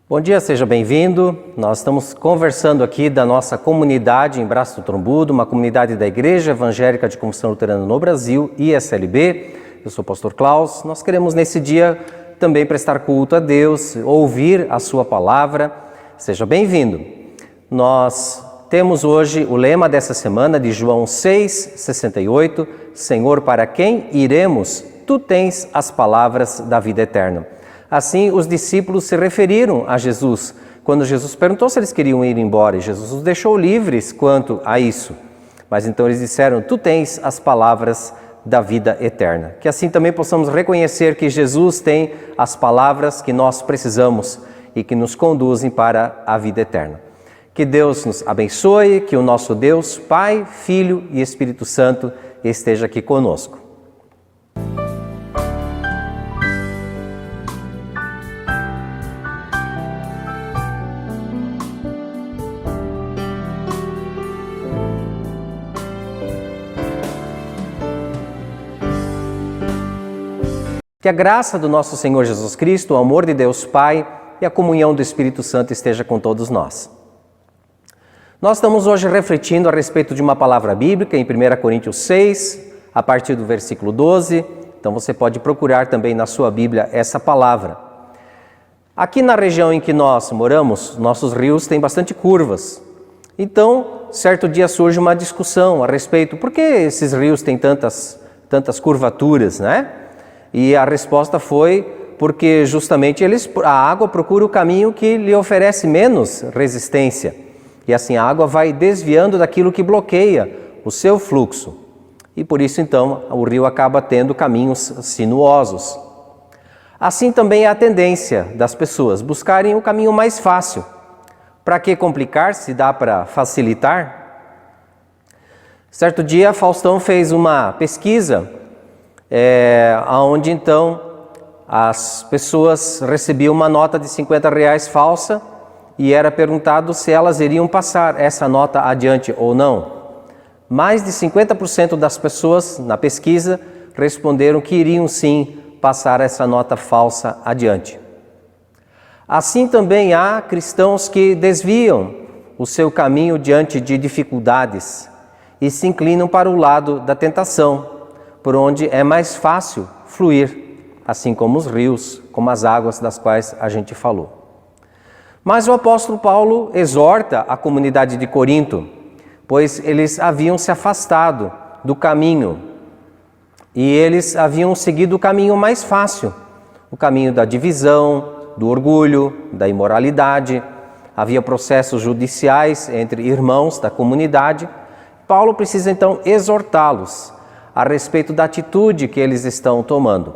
Bom dia, seja bem-vindo. Nós estamos conversando aqui da nossa comunidade em Braço do Trombudo, uma comunidade da Igreja Evangélica de Confissão Luterana no Brasil, ISLB. Eu sou o pastor Klaus. Nós queremos nesse dia também prestar culto a Deus, ouvir a sua palavra. Seja bem-vindo. Nós temos hoje o lema dessa semana de João 6,68, Senhor, para quem iremos? Tu tens as palavras da vida eterna. Assim, os discípulos se referiram a Jesus, quando Jesus perguntou se eles queriam ir embora, e Jesus os deixou livres quanto a isso. Mas então eles disseram, tu tens as palavras da vida eterna. Que assim também possamos reconhecer que Jesus tem as palavras que nós precisamos e que nos conduzem para a vida eterna. Que Deus nos abençoe, que o nosso Deus, Pai, Filho e Espírito Santo esteja aqui conosco. Que a graça do nosso Senhor Jesus Cristo, o amor de Deus Pai e a comunhão do Espírito Santo esteja com todos nós. Nós estamos hoje refletindo a respeito de uma palavra bíblica em 1 Coríntios 6, a partir do versículo 12. Então você pode procurar também na sua Bíblia essa palavra. Aqui na região em que nós moramos, nossos rios têm bastante curvas. Então, certo dia surge uma discussão a respeito, por que esses rios têm tantas curvaturas, né? E a resposta foi porque justamente a água procura o caminho que lhe oferece menos resistência. E assim a água vai desviando daquilo que bloqueia o seu fluxo. E por isso então o rio acaba tendo caminhos sinuosos. Assim também é a tendência das pessoas buscarem o caminho mais fácil. Para que complicar se dá para facilitar? Certo dia Faustão fez uma pesquisa onde então as pessoas recebiam uma nota de R$50 falsa e era perguntado se elas iriam passar essa nota adiante ou não. Mais de 50% das pessoas na pesquisa responderam que iriam sim passar essa nota falsa adiante. Assim também há cristãos que desviam o seu caminho diante de dificuldades e se inclinam para o lado da tentação, por onde é mais fácil fluir, assim como os rios, como as águas das quais a gente falou. Mas o apóstolo Paulo exorta a comunidade de Corinto, pois eles haviam se afastado do caminho e eles haviam seguido o caminho mais fácil, o caminho da divisão, do orgulho, da imoralidade. Havia processos judiciais entre irmãos da comunidade. Paulo precisa então exortá-los a respeito da atitude que eles estão tomando.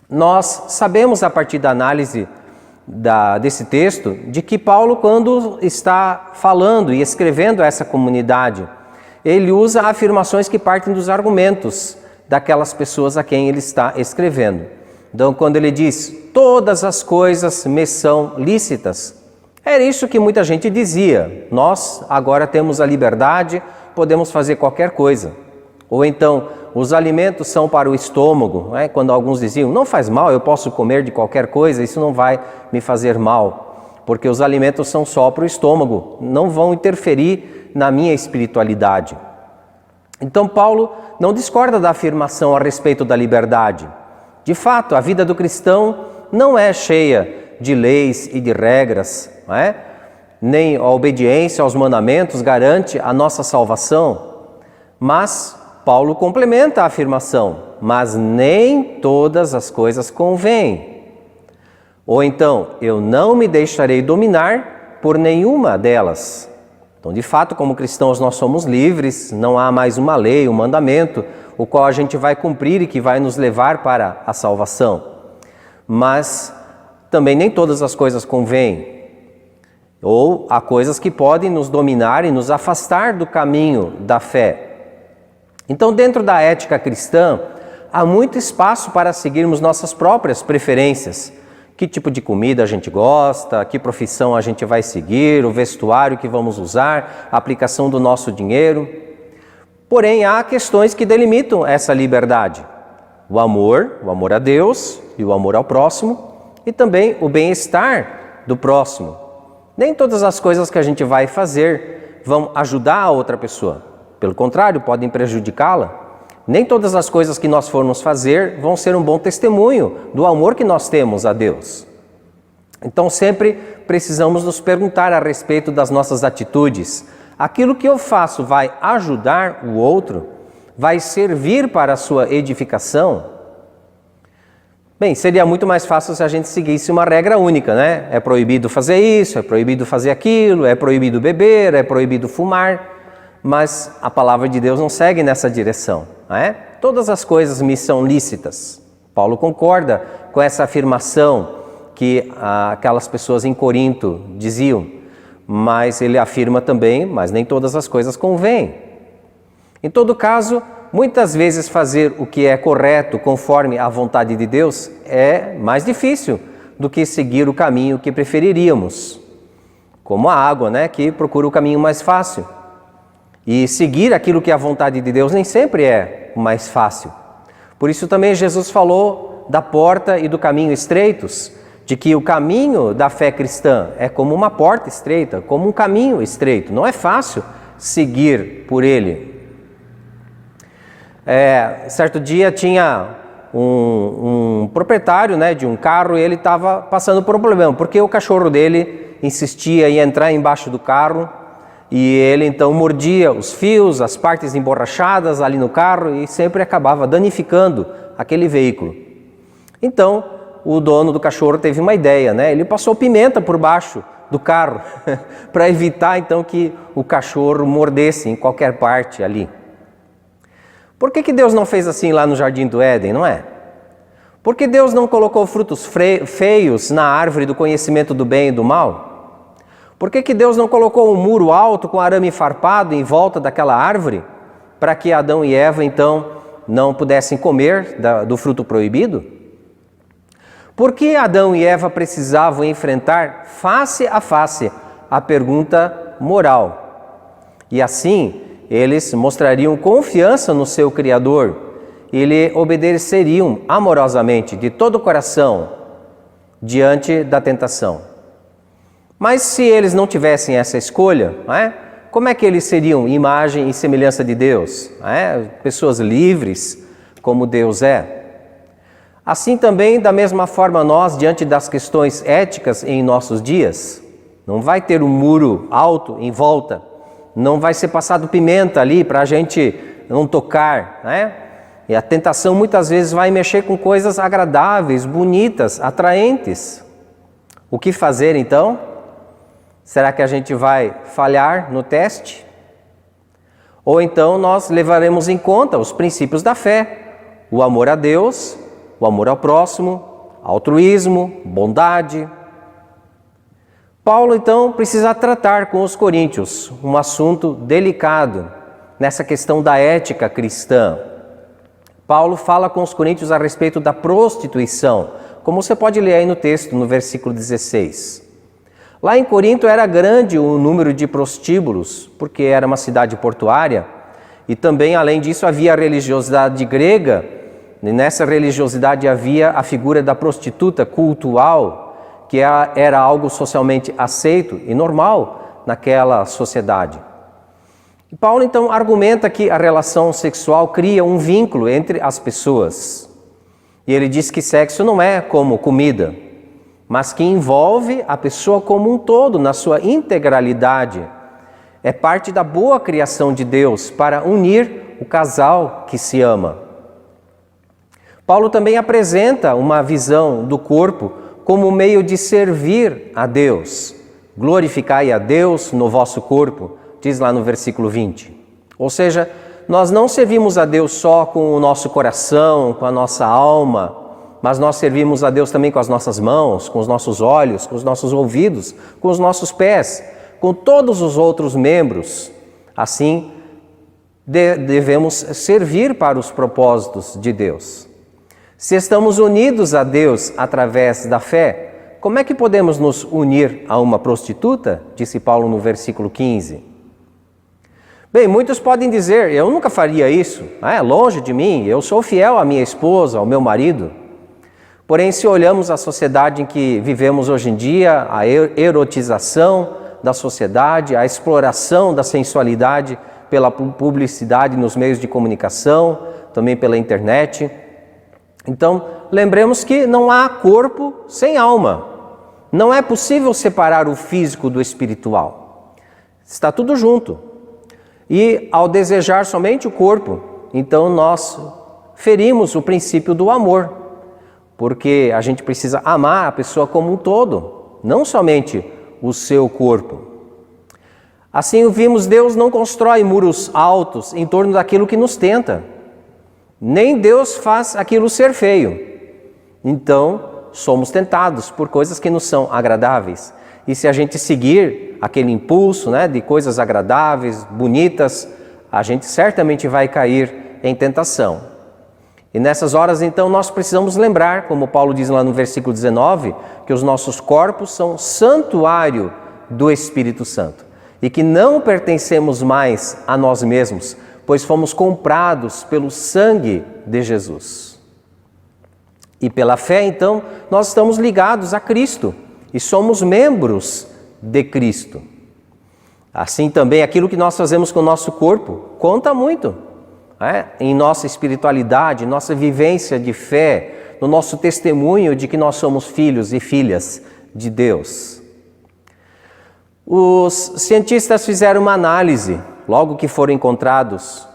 Nós sabemos a partir da análise desse texto de que Paulo, quando está falando e escrevendo a essa comunidade, ele usa afirmações que partem dos argumentos daquelas pessoas a quem ele está escrevendo. Então, quando ele diz, todas as coisas me são lícitas, era isso que muita gente dizia. Nós agora temos a liberdade, podemos fazer qualquer coisa. Ou então, os alimentos são para o estômago, né? Quando alguns diziam, não faz mal, eu posso comer de qualquer coisa, isso não vai me fazer mal, porque os alimentos são só para o estômago, não vão interferir na minha espiritualidade. Então Paulo não discorda da afirmação a respeito da liberdade. De fato, a vida do cristão não é cheia de leis e de regras, não é? Nem a obediência aos mandamentos garante a nossa salvação, mas Paulo complementa a afirmação, mas nem todas as coisas convêm. Ou então, eu não me deixarei dominar por nenhuma delas. Então, de fato, como cristãos, nós somos livres, não há mais uma lei, um mandamento, o qual a gente vai cumprir e que vai nos levar para a salvação. Mas também nem todas as coisas convêm. Ou há coisas que podem nos dominar e nos afastar do caminho da fé. Então, dentro da ética cristã, há muito espaço para seguirmos nossas próprias preferências. Que tipo de comida a gente gosta, que profissão a gente vai seguir, o vestuário que vamos usar, a aplicação do nosso dinheiro. Porém, há questões que delimitam essa liberdade. O amor a Deus e o amor ao próximo, e também o bem-estar do próximo. Nem todas as coisas que a gente vai fazer vão ajudar a outra pessoa. Pelo contrário, podem prejudicá-la. Nem todas as coisas que nós formos fazer vão ser um bom testemunho do amor que nós temos a Deus. Então sempre precisamos nos perguntar a respeito das nossas atitudes. Aquilo que eu faço vai ajudar o outro? Vai servir para a sua edificação? Bem, seria muito mais fácil se a gente seguisse uma regra única, né? É proibido fazer isso, é proibido fazer aquilo, é proibido beber, é proibido fumar. Mas a palavra de Deus não segue nessa direção, não é? Todas as coisas me são lícitas. Paulo concorda com essa afirmação que aquelas pessoas em Corinto diziam, mas ele afirma também, mas nem todas as coisas convêm. Em todo caso, muitas vezes fazer o que é correto conforme a vontade de Deus é mais difícil do que seguir o caminho que preferiríamos. Como a água, né, que procura o caminho mais fácil. E seguir aquilo que é a vontade de Deus nem sempre é o mais fácil. Por isso também Jesus falou da porta e do caminho estreitos, de que o caminho da fé cristã é como uma porta estreita, como um caminho estreito. Não é fácil seguir por ele. Certo dia tinha um proprietário, né, de um carro, e ele estava passando por um problema, porque o cachorro dele insistia em entrar embaixo do carro, e ele então mordia os fios, as partes emborrachadas ali no carro e sempre acabava danificando aquele veículo. Então, o dono do cachorro teve uma ideia, né? Ele passou pimenta por baixo do carro para evitar então que o cachorro mordesse em qualquer parte ali. Por que Deus não fez assim lá no Jardim do Éden, não é? Por que Deus não colocou frutos feios na árvore do conhecimento do bem e do mal? Por que Deus não colocou um muro alto com arame farpado em volta daquela árvore para que Adão e Eva, então, não pudessem comer do fruto proibido? Por que Adão e Eva precisavam enfrentar face a face a pergunta moral? E assim, eles mostrariam confiança no seu Criador e lhe obedeceriam amorosamente, de todo o coração, diante da tentação. Mas se eles não tivessem essa escolha, como é que eles seriam imagem e semelhança de Deus? Pessoas livres, como Deus é. Assim também, da mesma forma, nós, diante das questões éticas em nossos dias, não vai ter um muro alto em volta, não vai ser passado pimenta ali para a gente não tocar, E a tentação muitas vezes vai mexer com coisas agradáveis, bonitas, atraentes. O que fazer então? Será que a gente vai falhar no teste? Ou então nós levaremos em conta os princípios da fé, o amor a Deus, o amor ao próximo, altruísmo, bondade. Paulo então precisa tratar com os coríntios um assunto delicado nessa questão da ética cristã. Paulo fala com os coríntios a respeito da prostituição, como você pode ler aí no texto, no versículo 16. Lá em Corinto era grande o número de prostíbulos, porque era uma cidade portuária, e também, além disso, havia a religiosidade grega, e nessa religiosidade havia a figura da prostituta cultual, que era algo socialmente aceito e normal naquela sociedade. E Paulo então argumenta que a relação sexual cria um vínculo entre as pessoas. E ele diz que sexo não é como comida, mas que envolve a pessoa como um todo, na sua integralidade. É parte da boa criação de Deus para unir o casal que se ama. Paulo também apresenta uma visão do corpo como meio de servir a Deus. Glorificai a Deus no vosso corpo, diz lá no versículo 20. Ou seja, nós não servimos a Deus só com o nosso coração, com a nossa alma, mas nós servimos a Deus também com as nossas mãos, com os nossos olhos, com os nossos ouvidos, com os nossos pés, com todos os outros membros. Assim, devemos servir para os propósitos de Deus. Se estamos unidos a Deus através da fé, como é que podemos nos unir a uma prostituta? Disse Paulo no versículo 15. Bem, muitos podem dizer, eu nunca faria isso, longe de mim, eu sou fiel à minha esposa, ao meu marido. Porém, se olhamos a sociedade em que vivemos hoje em dia, a erotização da sociedade, a exploração da sensualidade pela publicidade nos meios de comunicação, também pela internet. Então, lembremos que não há corpo sem alma. Não é possível separar o físico do espiritual. Está tudo junto. E ao desejar somente o corpo, então nós ferimos o princípio do amor, porque a gente precisa amar a pessoa como um todo, não somente o seu corpo. Assim vimos, Deus não constrói muros altos em torno daquilo que nos tenta. Nem Deus faz aquilo ser feio. Então, somos tentados por coisas que nos são agradáveis. E se a gente seguir aquele impulso, de coisas agradáveis, bonitas, a gente certamente vai cair em tentação. E nessas horas, então, nós precisamos lembrar, como Paulo diz lá no versículo 19, que os nossos corpos são santuário do Espírito Santo e que não pertencemos mais a nós mesmos, pois fomos comprados pelo sangue de Jesus. E pela fé, então, nós estamos ligados a Cristo e somos membros de Cristo. Assim também, aquilo que nós fazemos com o nosso corpo conta muito, em nossa espiritualidade, nossa vivência de fé, no nosso testemunho de que nós somos filhos e filhas de Deus. Os cientistas fizeram uma análise, logo que foram encontrados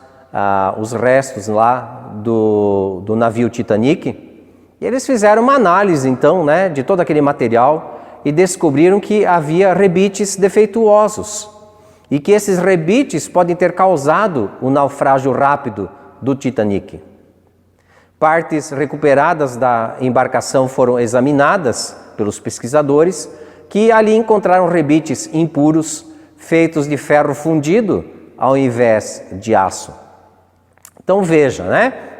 os restos lá do navio Titanic, e eles fizeram uma análise, então, de todo aquele material e descobriram que havia rebites defeituosos e que esses rebites podem ter causado o naufrágio rápido do Titanic. Partes recuperadas da embarcação foram examinadas pelos pesquisadores, que ali encontraram rebites impuros feitos de ferro fundido ao invés de aço. Então veja,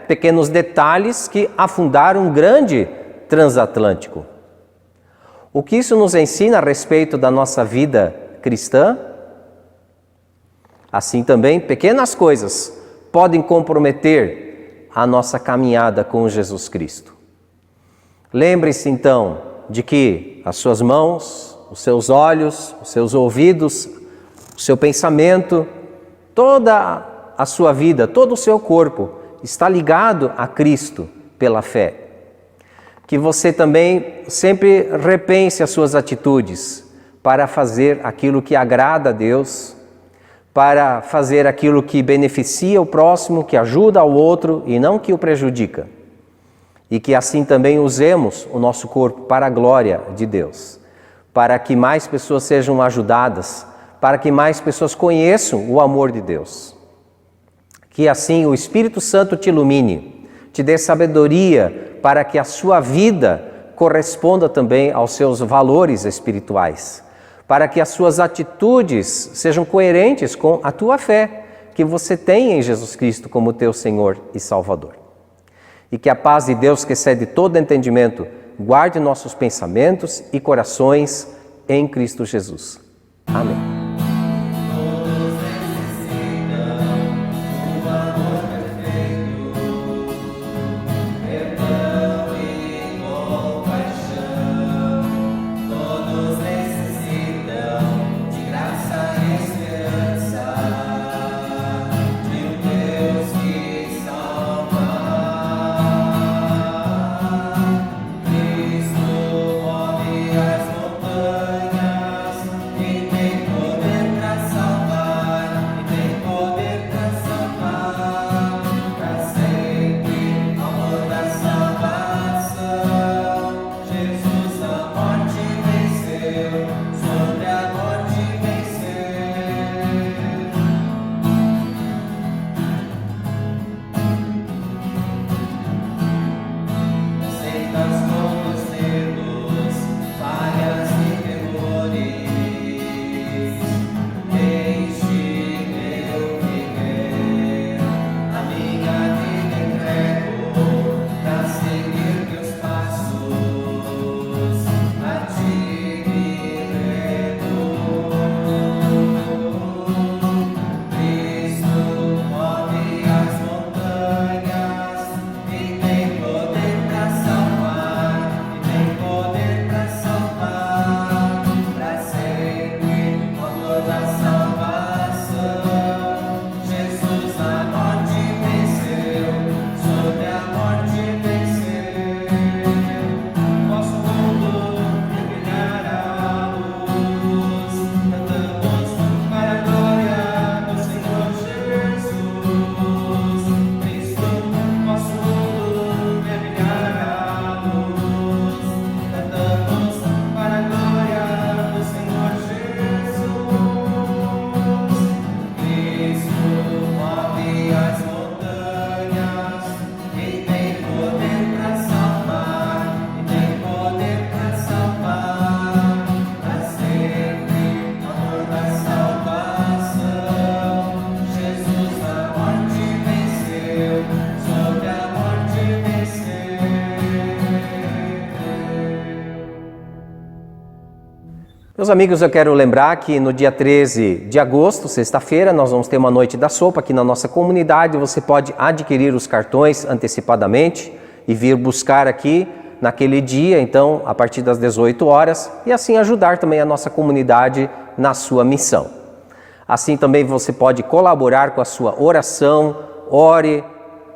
pequenos detalhes que afundaram um grande transatlântico. O que isso nos ensina a respeito da nossa vida cristã? Assim também, pequenas coisas podem comprometer a nossa caminhada com Jesus Cristo. Lembre-se então de que as suas mãos, os seus olhos, os seus ouvidos, o seu pensamento, toda a sua vida, todo o seu corpo está ligado a Cristo pela fé. Que você também sempre repense as suas atitudes para fazer aquilo que agrada a Deus, para fazer aquilo que beneficia o próximo, que ajuda ao outro e não que o prejudica. E que assim também usemos o nosso corpo para a glória de Deus, para que mais pessoas sejam ajudadas, para que mais pessoas conheçam o amor de Deus. Que assim o Espírito Santo te ilumine, te dê sabedoria para que a sua vida corresponda também aos seus valores espirituais, para que as suas atitudes sejam coerentes com a tua fé que você tem em Jesus Cristo como teu Senhor e Salvador. E que a paz de Deus, que excede todo entendimento, guarde nossos pensamentos e corações em Cristo Jesus. Amém. Cristo move as montanhas e tem poder. Meus amigos, eu quero lembrar que no dia 13 de agosto, sexta-feira, nós vamos ter uma noite da sopa aqui na nossa comunidade. Você pode adquirir os cartões antecipadamente e vir buscar aqui naquele dia, então, a partir das 18 horas, e assim ajudar também a nossa comunidade na sua missão. Assim também você pode colaborar com a sua oração, ore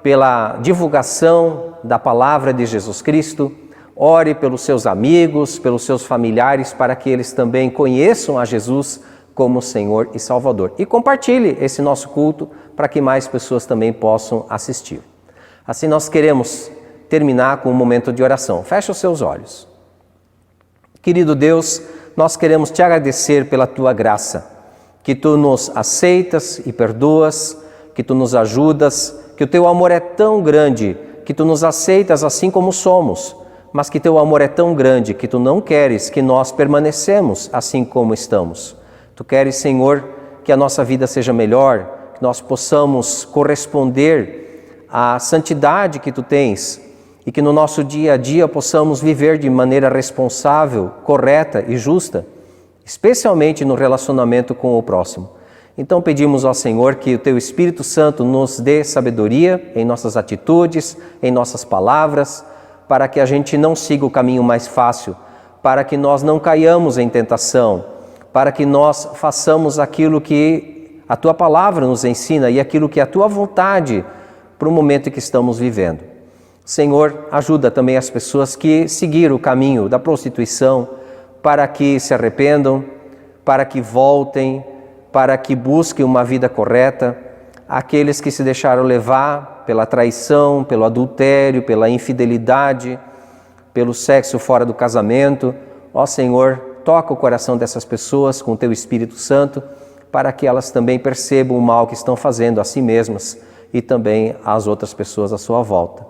pela divulgação da palavra de Jesus Cristo, ore pelos seus amigos, pelos seus familiares, para que eles também conheçam a Jesus como Senhor e Salvador. E compartilhe esse nosso culto para que mais pessoas também possam assistir. Assim nós queremos terminar com um momento de oração. Feche os seus olhos. Querido Deus, nós queremos te agradecer pela tua graça, que tu nos aceitas e perdoas, que tu nos ajudas, que o teu amor é tão grande, que tu nos aceitas assim como somos, mas que teu amor é tão grande que tu não queres que nós permanecemos assim como estamos. Tu queres, Senhor, que a nossa vida seja melhor, que nós possamos corresponder à santidade que tu tens e que no nosso dia a dia possamos viver de maneira responsável, correta e justa, especialmente no relacionamento com o próximo. Então pedimos ao Senhor que o teu Espírito Santo nos dê sabedoria em nossas atitudes, em nossas palavras, para que a gente não siga o caminho mais fácil, para que nós não caiamos em tentação, para que nós façamos aquilo que a tua palavra nos ensina e aquilo que é a tua vontade para o momento em que estamos vivendo. Senhor, ajuda também as pessoas que seguiram o caminho da prostituição, para que se arrependam, para que voltem, para que busquem uma vida correta. Aqueles que se deixaram levar pela traição, pelo adultério, pela infidelidade, pelo sexo fora do casamento. Ó Senhor, toca o coração dessas pessoas com o teu Espírito Santo, para que elas também percebam o mal que estão fazendo a si mesmas e também às outras pessoas à sua volta.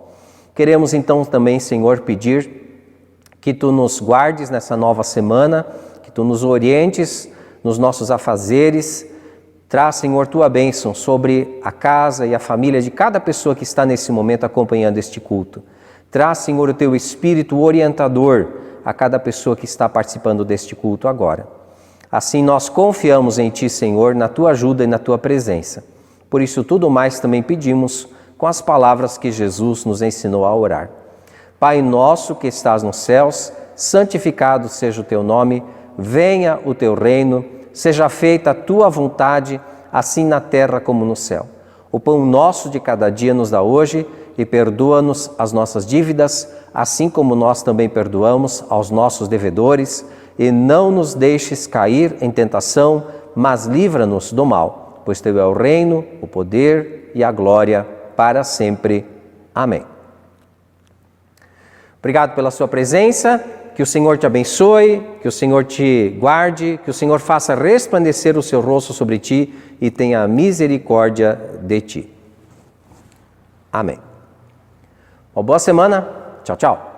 Queremos então também, Senhor, pedir que tu nos guardes nessa nova semana, que tu nos orientes nos nossos afazeres. Traz, Senhor, tua bênção sobre a casa e a família de cada pessoa que está nesse momento acompanhando este culto. Traz, Senhor, o teu Espírito orientador a cada pessoa que está participando deste culto agora. Assim nós confiamos em ti, Senhor, na tua ajuda e na tua presença. Por isso tudo mais também pedimos com as palavras que Jesus nos ensinou a orar. Pai nosso que estás nos céus, santificado seja o teu nome, venha o teu reino, seja feita a tua vontade, assim na terra como no céu. O pão nosso de cada dia nos dá hoje e perdoa-nos as nossas dívidas, assim como nós também perdoamos aos nossos devedores, e não nos deixes cair em tentação, mas livra-nos do mal, pois teu é o reino, o poder e a glória para sempre. Amém. Obrigado pela sua presença. Que o Senhor te abençoe, que o Senhor te guarde, que o Senhor faça resplandecer o seu rosto sobre ti e tenha misericórdia de ti. Amém. Uma boa semana. Tchau, tchau.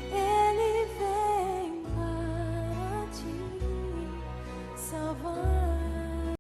Ele vem para te salvar.